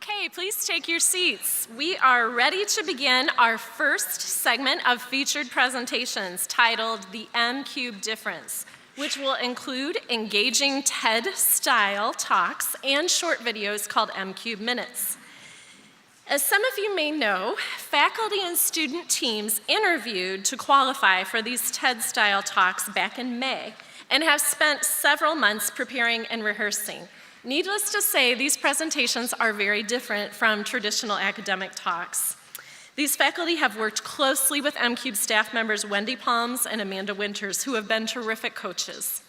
Okay, please take your seats. We are ready to begin our first segment of featured presentations titled The MCubed Difference, which will include engaging TED-style talks and short videos called MCubed Minutes. As some of you may know, faculty and student teams interviewed to qualify for these TED-style talks back in May and have spent several months preparing and rehearsing. Needless to say, these presentations are very different from traditional academic talks. These faculty have worked closely with MCubed staff members Wendy Palms and Amanda Winters, who have been terrific coaches.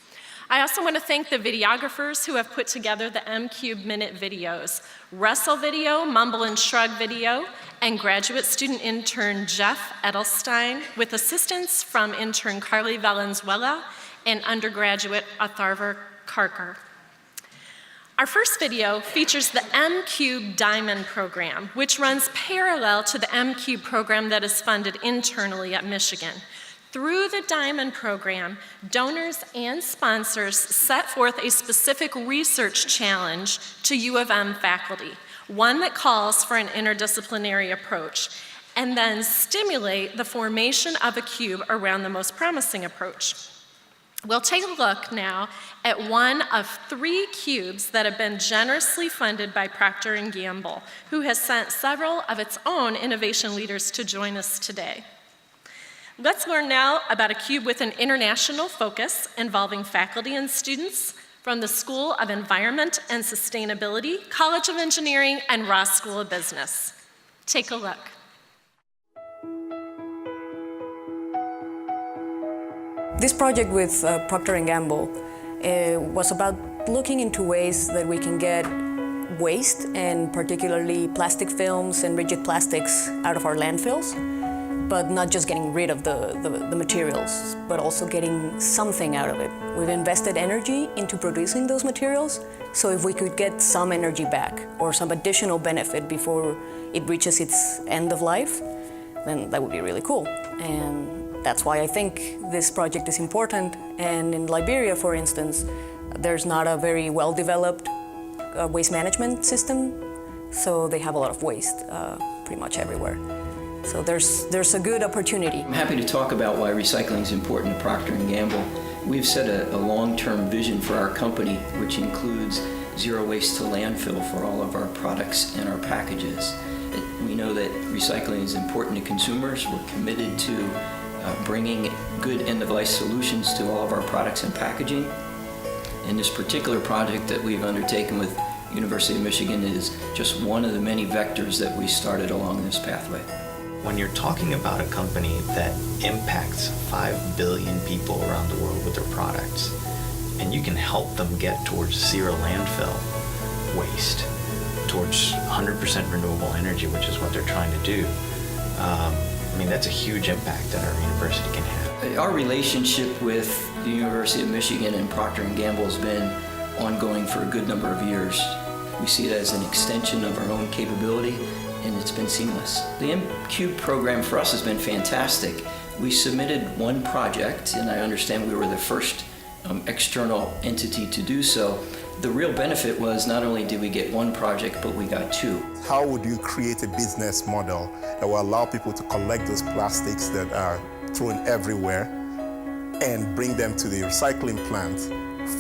I also want to thank the videographers who have put together the MCubed Minute videos, Russell Video, Mumble and Shrug Video, and graduate student intern Jeff Edelstein, with assistance from intern Carly Valenzuela and undergraduate Atharva Karkar. Our first video features the MCubed Diamond program, which runs parallel to the MCubed program that is funded internally at Michigan. Through the Diamond program, donors and sponsors set forth a specific research challenge to U of M faculty, one that calls for an interdisciplinary approach, and then stimulate the formation of a cube around the most promising approach. We'll take a look now at one of 3 cubes that have been generously funded by Procter & Gamble, who has sent several of its own innovation leaders to join us today. Let's learn now about a cube with an international focus involving faculty and students from the School of Environment and Sustainability, College of Engineering, and Ross School of Business. Take a look. This project with Procter & Gamble was about looking into ways that we can get waste, and particularly plastic films and rigid plastics, out of our landfills, but not just getting rid of the materials, but also getting something out of it. We've invested energy into producing those materials, so if we could get some energy back or some additional benefit before it reaches its end of life, then that would be really cool. And that's why I think this project is important. And in Liberia, for instance, there's not a very well-developed waste management system, so they have a lot of waste pretty much everywhere. So there's a good opportunity. I'm happy to talk about why recycling is important to Procter & Gamble. We've set a long-term vision for our company, which includes zero waste to landfill for all of our products and our packages. We know that recycling is important to consumers. We're committed to bringing good end-of-life solutions to all of our products and packaging. And this particular project that we've undertaken with University of Michigan is just one of the many vectors that we started along this pathway. When you're talking about a company that impacts 5 billion people around the world with their products, and you can help them get towards zero landfill waste, towards 100% renewable energy, which is what they're trying to do, I mean, that's a huge impact that our university can have. Our relationship with the University of Michigan and Procter & Gamble has been ongoing for a good number of years. We see it as an extension of our own capability, and it's been seamless. The MCubed program for us has been fantastic. We submitted one project, and I understand we were the first external entity to do so. The real benefit was not only did we get one project, but we got 2. How would you create a business model that will allow people to collect those plastics that are thrown everywhere and bring them to the recycling plant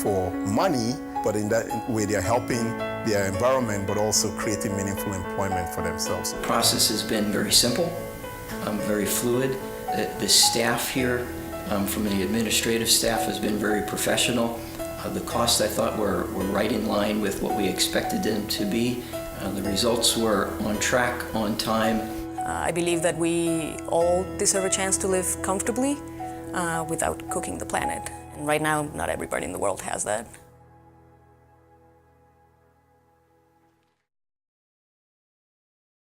for money, but in that way they're helping their environment, but also creating meaningful employment for themselves. The process has been very simple, very fluid. The staff here, from the administrative staff, has been very professional. The costs, I thought, were right in line with what we expected them to be. The results were on track, on time. I believe that we all deserve a chance to live comfortably without cooking the planet. And right now, not everybody in the world has that.